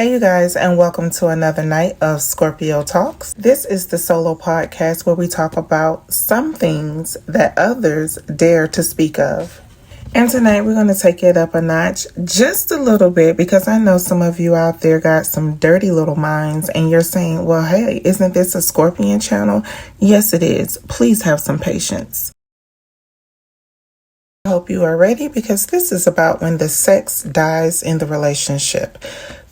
Hey, you guys, and welcome to another night of Scorpio Talks. This is the solo podcast where we talk about some things that others dare to speak of. And tonight we're going to take it up a notch just a little bit because I know some of you out there got some dirty little minds and you're saying, well, hey, isn't this a Scorpion channel? Yes, it is. Please have some patience. I hope you are ready because this is about when the sex dies in the relationship.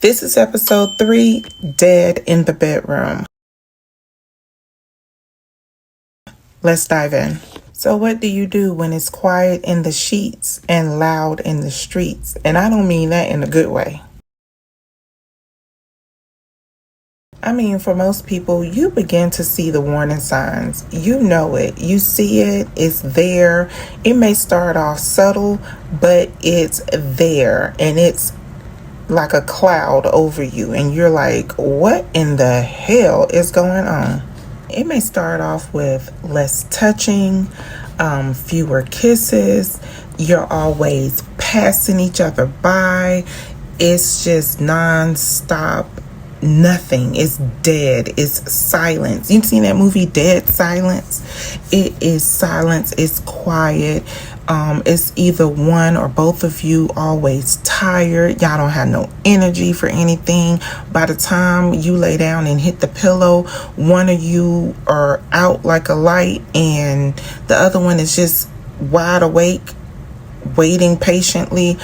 This is episode 3, Dead in the Bedroom. Let's dive in. So what do you do when it's quiet in the sheets and loud in the streets? And I don't mean that in a good way. I mean, for most people, you begin to see the warning signs. You know it. You see it. It's there. It may start off subtle, but it's there. And it's like a cloud over you. And you're like, what in the hell is going on? It may start off with less touching, fewer kisses. You're always passing each other by. It's just nonstop. Nothing. It's dead. It's silence. You've seen that movie Dead Silence? It is silence. It's quiet. It's either one or both of you always tired. Y'all don't have no energy for anything. By the time you lay down and hit the pillow, one of you are out like a light and the other one is just wide awake, waiting patiently,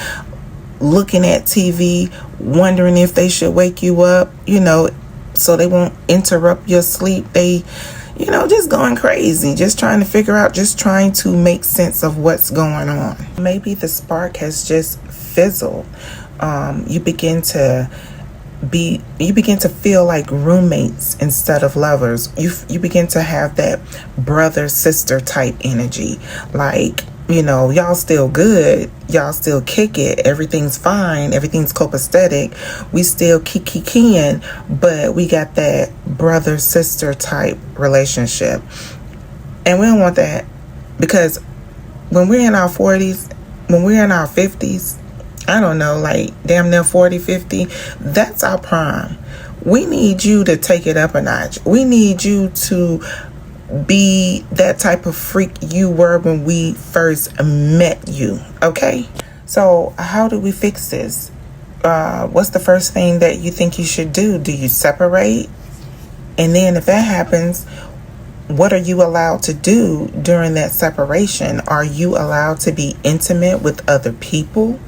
looking at TV, wondering if they should wake you up, so they won't interrupt your sleep. They, just going crazy, just trying to figure out, just trying to make sense of what's going on. Maybe the spark has just fizzled. You begin to feel like roommates instead of lovers. You begin to have that brother sister type energy, like, y'all still good, y'all still kick it, everything's fine, everything's copacetic, we still kikiing, but we got that brother sister type relationship. And we don't want that, because when we're in our 40s, when we're in our 50s, I don't know, like damn near 40, 50, that's our prime. We need you to take it up a notch. We need you to be that type of freak you were when we first met you, okay? So how do we fix this? What's the first thing that you think you should do? Do you separate? And then if that happens, what are you allowed to do during that separation? Are you allowed to be intimate with other people?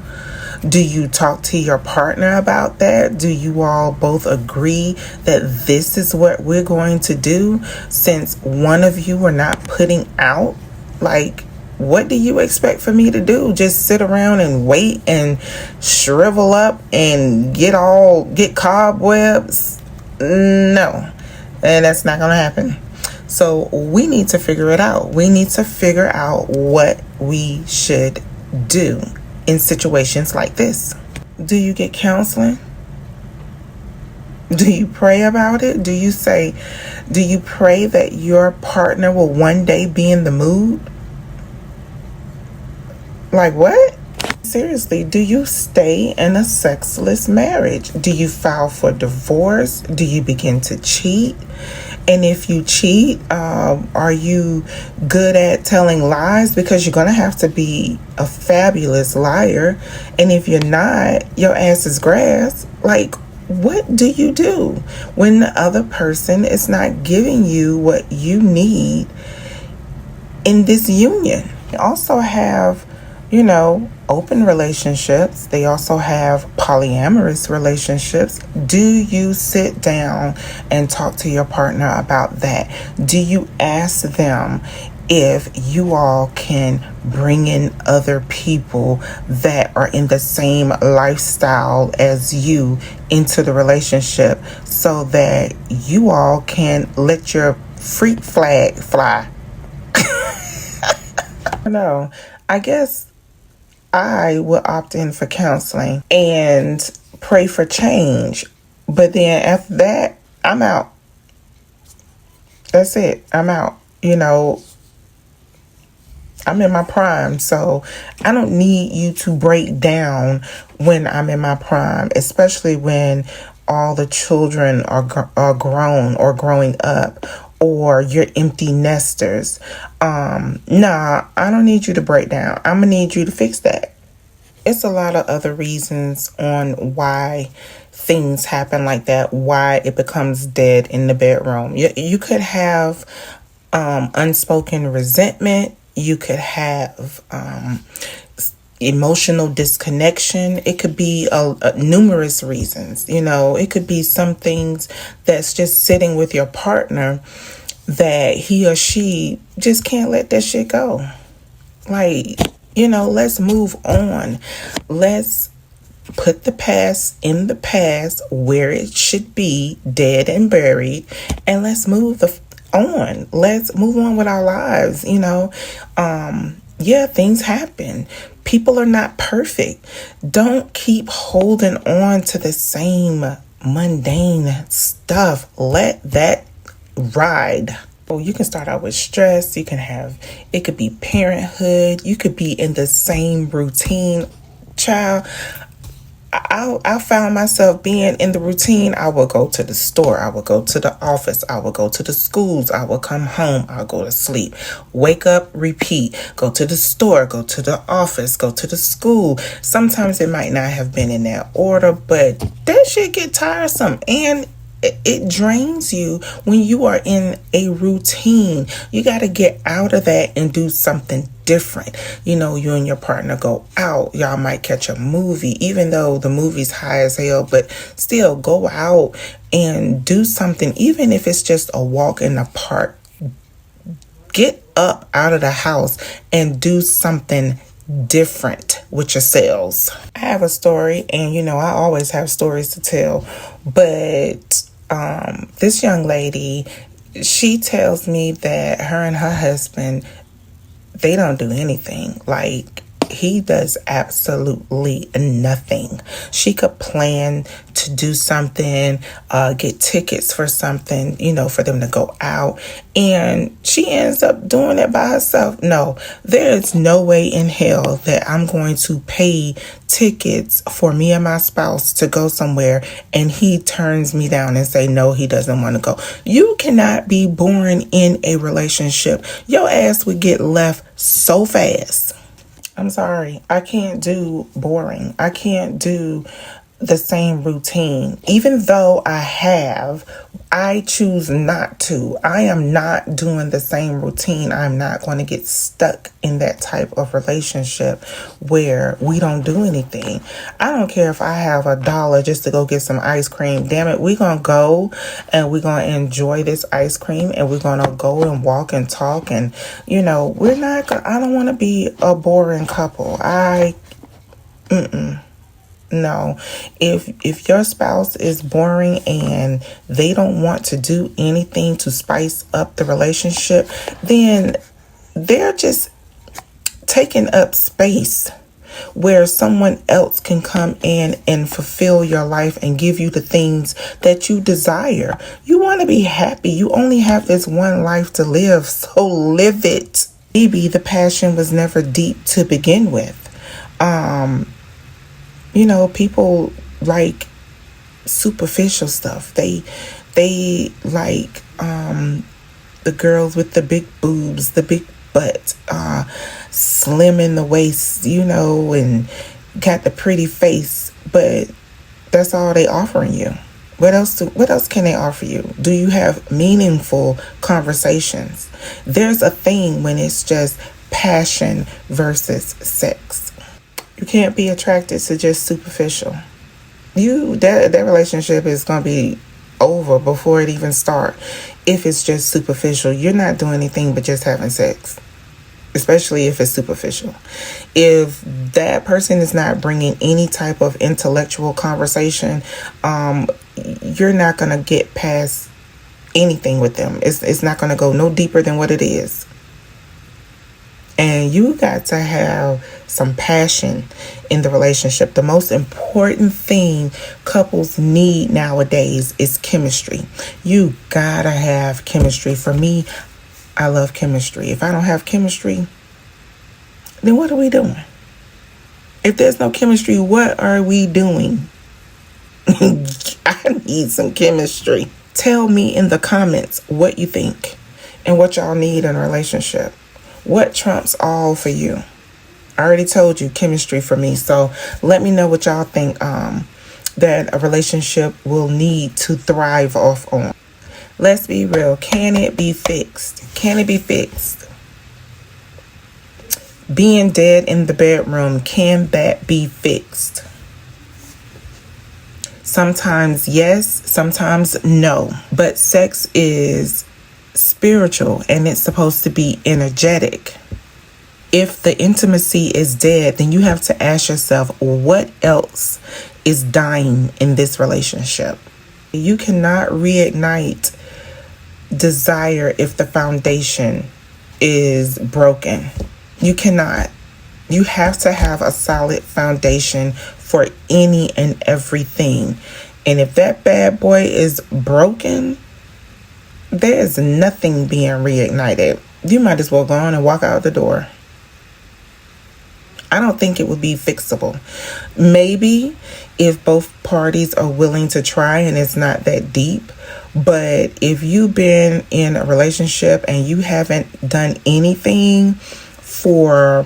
Do you talk to your partner about that? Do you all both agree that this is what we're going to do since one of you are not putting out? Like, what do you expect for me to do? Just sit around and wait and shrivel up and get cobwebs? No, and that's not going to happen. So we need to figure it out. We need to figure out what we should do in situations like this. Do you get counseling? Do you pray about it? Do you pray that your partner will one day be in the mood? Like what? Seriously, do you stay in a sexless marriage? Do you file for divorce? Do you begin to cheat? And if you cheat, are you good at telling lies? Because you're going to have to be a fabulous liar. And if you're not, your ass is grass. Like, what do you do when the other person is not giving you what you need in this union? You also have, open relationships. They also have polyamorous relationships. Do you sit down and talk to your partner about that? Do you ask them if you all can bring in other people that are in the same lifestyle as you into the relationship so that you all can let your freak flag fly? No, I guess I will opt in for counseling and pray for change. But then after that, I'm out. That's it. I'm out. I'm in my prime, so I don't need you to break down when I'm in my prime, especially when all the children are grown or growing up, or you're empty nesters. Nah, I don't need you to break down. I'm gonna need you to fix that. It's a lot of other reasons on why things happen like that, why it becomes dead in the bedroom. You could have unspoken resentment. You could have emotional disconnection. It could be numerous reasons. It could be some things that's just sitting with your partner that he or she just can't let that shit go. Like, let's move on. Let's put the past in the past where it should be, dead and buried, and let's move on. Let's move on with our lives. Yeah, things happen. People are not perfect. Don't keep holding on to the same mundane stuff. Let that ride. Well, you can start out with stress. It could be parenthood. You could be in the same routine. Child, I found myself being in the routine. I would go to the store. I would go to the office. I would go to the schools. I would come home. I'll go to sleep. Wake up, repeat. Go to the store. Go to the office. Go to the school. Sometimes it might not have been in that order, but that shit get tiresome. And it drains you when you are in a routine. You got to get out of that and do something different. You and your partner go out. Y'all might catch a movie, even though the movie's high as hell, but still go out and do something, even if it's just a walk in the park. Get up out of the house and do something different with yourselves. I have a story, and I always have stories to tell, but this young lady, she tells me that her and her husband, they don't do anything. Like, he does absolutely nothing. She could plan to do something, get tickets for something, for them to go out, and she ends up doing it by herself. No, there is no way in hell that I'm going to pay tickets for me and my spouse to go somewhere and he turns me down and say no, he doesn't want to go. You cannot be boring in a relationship. Your ass would get left so fast. I'm sorry. I can't do boring. I can't do the same routine. Even though I choose not to. I am not doing the same routine. I'm not going to get stuck in that type of relationship where we don't do anything. I don't care if I have $1 just to go get some ice cream. Damn it, we're going to go and we're going to enjoy this ice cream and we're going to go and walk and talk. And, I don't want to be a boring couple. No, if your spouse is boring and they don't want to do anything to spice up the relationship, then they're just taking up space where someone else can come in and fulfill your life and give you the things that you desire. You want to be happy. You only have this one life to live, so live it. Maybe the passion was never deep to begin with. People like superficial stuff. They like the girls with the big boobs, the big butt, slim in the waist, and got the pretty face, but that's all they offering you. What else can they offer you? Do you have meaningful conversations? There's a thing when it's just passion versus sex. You can't be attracted to just superficial. That relationship is going to be over before it even starts. If it's just superficial, you're not doing anything but just having sex. Especially if it's superficial. If that person is not bringing any type of intellectual conversation, you're not going to get past anything with them. It's not going to go no deeper than what it is. And you got to have some passion in the relationship. The most important thing couples need nowadays is chemistry. You gotta have chemistry. For me, I love chemistry. If I don't have chemistry, then what are we doing? If there's no chemistry, what are we doing? I need some chemistry. Tell me in the comments what you think and what y'all need in a relationship. What trumps all for you? I already told you chemistry for me. So let me know what y'all think that a relationship will need to thrive off on. Let's be real. Can it be fixed? Can it be fixed? Being dead in the bedroom, can that be fixed? Sometimes yes, sometimes no. But sex is spiritual and it's supposed to be energetic. If the intimacy is dead, then you have to ask yourself, what else is dying in this relationship? You cannot reignite desire if the foundation is broken. You cannot. You have to have a solid foundation for any and everything. And if that bad boy is broken, there is nothing being reignited. You might as well go on and walk out the door. I don't think it would be fixable. Maybe if both parties are willing to try and it's not that deep. But if you've been in a relationship and you haven't done anything for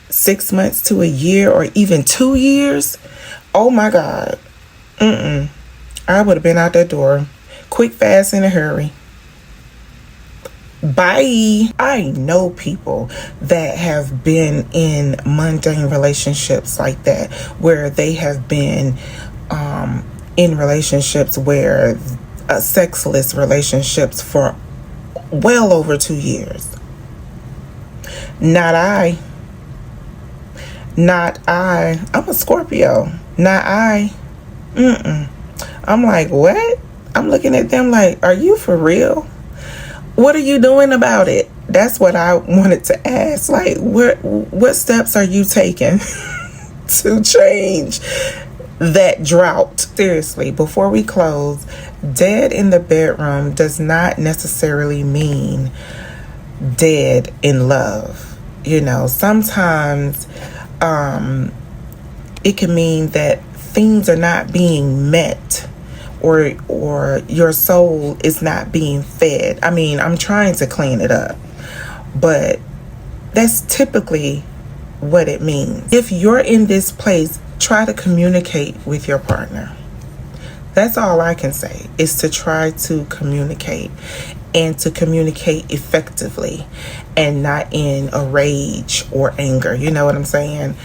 6 months to a year or even 2 years, oh my God. I would have been out that door quick, fast, in a hurry. Bye. I know people that have been in mundane relationships like that, where they have been in relationships where sexless relationships for well over 2 years. Not I. I'm a Scorpio. Not I. I'm like, what? I'm looking at them like, are you for real? What are you doing about it? That's what I wanted to ask. Like, what steps are you taking to change that drought? Seriously, before we close, dead in the bedroom does not necessarily mean dead in love. You know, sometimes it can mean that things are not being met, or your soul is not being fed. I mean, I'm trying to clean it up, but that's typically what it means. If you're in this place, try to communicate with your partner. That's all I can say, is to try to communicate, and to communicate effectively and not in a rage or anger. You know what I'm saying?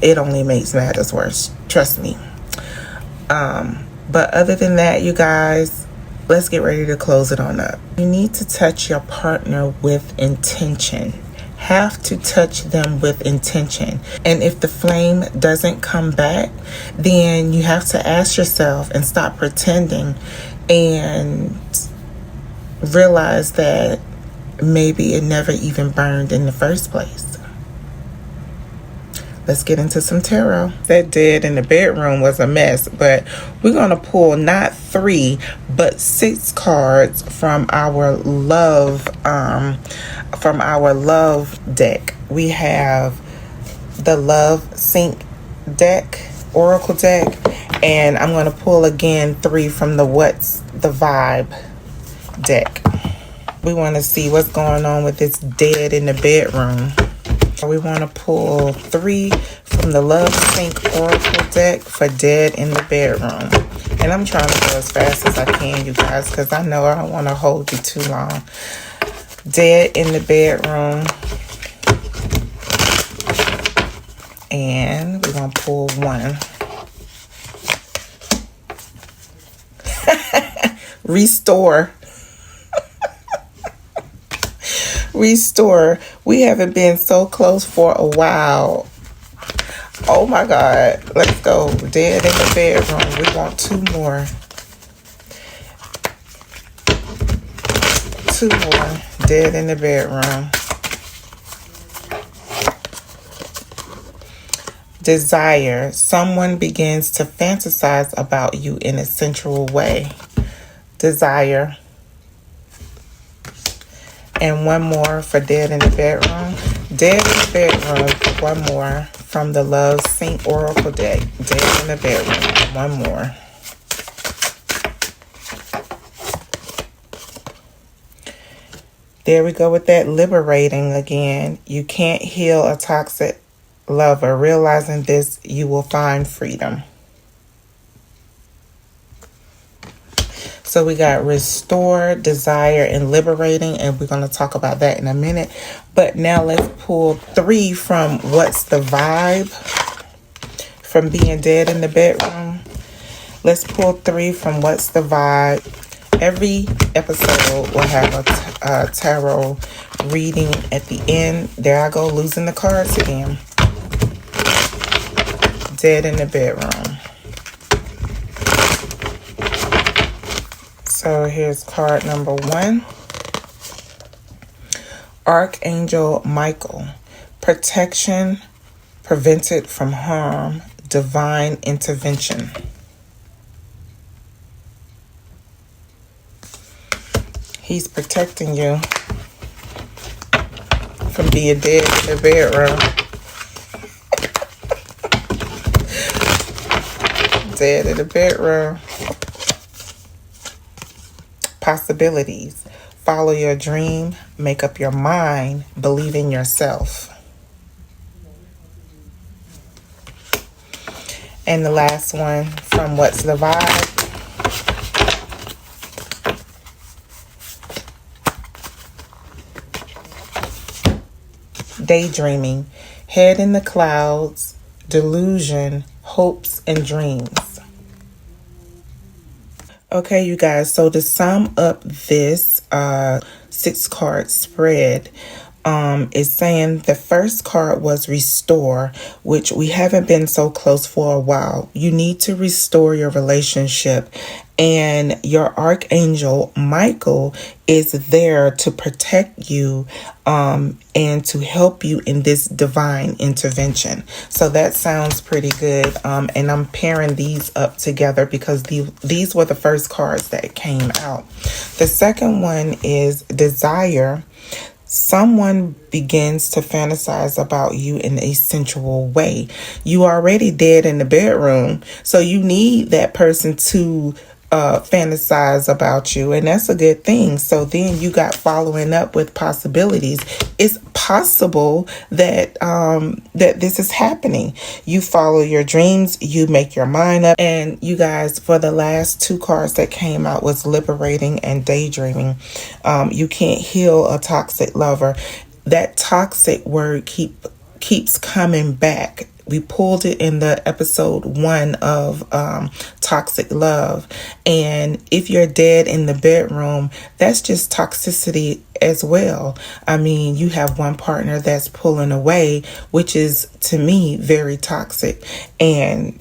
It only makes matters worse. Trust me. But other than that, you guys, let's get ready to close it on up. You need to touch your partner with intention. Have to touch them with intention. And if the flame doesn't come back, then you have to ask yourself and stop pretending and realize that maybe it never even burned in the first place. Let's get into some tarot. That dead in the bedroom was a mess, but we're going to pull not 3, but 6 cards from our love deck. We have the Love Sync deck, Oracle deck, and I'm going to pull again 3 from the What's the Vibe deck. We want to see what's going on with this dead in the bedroom. We want to pull 3 from the Love Sync Oracle deck for dead in the bedroom. And I'm trying to go as fast as I can, you guys, because I know I don't want to hold you too long. Dead in the bedroom. And we're going to pull 1. Restore. Restore. We haven't been so close for a while. Oh my God. Let's go. Dead in the bedroom. We want 2 more. 2 more. Dead in the bedroom. Desire. Someone begins to fantasize about you in a sensual way. Desire. And 1 more for dead in the bedroom. Dead in the bedroom for 1 more from the Love Sync Oracle deck. Dead in the bedroom. 1 more. There we go with that liberating again. You can't heal a toxic lover. Realizing this, you will find freedom. So we got restore, desire, and liberating, and we're going to talk about that in a minute. But now let's pull 3 from what's the vibe from being dead in the bedroom. Let's pull 3 from what's the vibe. Every episode will have a tarot reading at the end. There I go, losing the cards again. Dead in the bedroom. So here's card number 1. Archangel Michael. Protection, prevented from harm, divine intervention. He's protecting you from being dead in the bedroom. Dead in the bedroom. Possibilities. Follow your dream. Make up your mind. Believe in yourself. And the last one from What's the Vibe? Daydreaming. Head in the clouds. Delusion. Hopes and dreams. Okay, you guys, so to sum up this 6-card spread, is saying the first card was restore, which we haven't been so close for a while. You need to restore your relationship, and your Archangel Michael is there to protect you and to help you in this divine intervention. So that sounds pretty good. And I'm pairing these up together because these were the first cards that came out. The second one is desire. Someone begins to fantasize about you in a sensual way. You already dead in the bedroom, so you need that person to fantasize about you, and that's a good thing. So then you got following up with possibilities. It's possible that that this is happening. You follow your dreams, you make your mind up. And you guys, for the last 2 cards that came out was liberating and daydreaming. You can't heal a toxic lover. That toxic word keeps coming back. We pulled it in the episode 1 of toxic love. And if you're dead in the bedroom, that's just toxicity as well. I mean, you have one partner that's pulling away, which is to me very toxic. And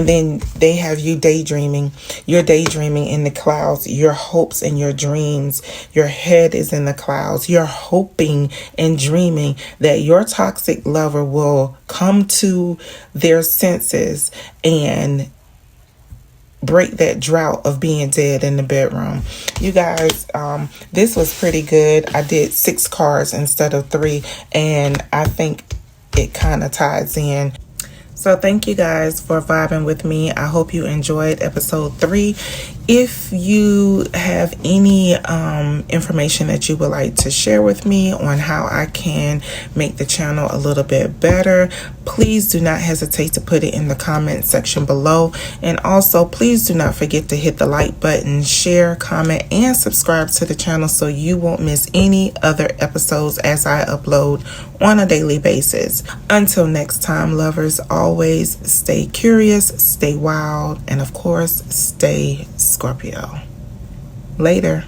then they have you daydreaming. You're daydreaming in the clouds. Your hopes and your dreams. Your head is in the clouds. You're hoping and dreaming that your toxic lover will come to their senses and break that drought of being dead in the bedroom. You guys, this was pretty good. I did 6 cards instead of 3, and I think it kind of ties in. So thank you guys for vibing with me. I hope you enjoyed episode 3. If you have any information that you would like to share with me on how I can make the channel a little bit better, please do not hesitate to put it in the comment section below. And also, please do not forget to hit the like button, share, comment, and subscribe to the channel so you won't miss any other episodes as I upload on a daily basis. Until next time, lovers, always stay curious, stay wild, and of course, stay Scorpio. Later.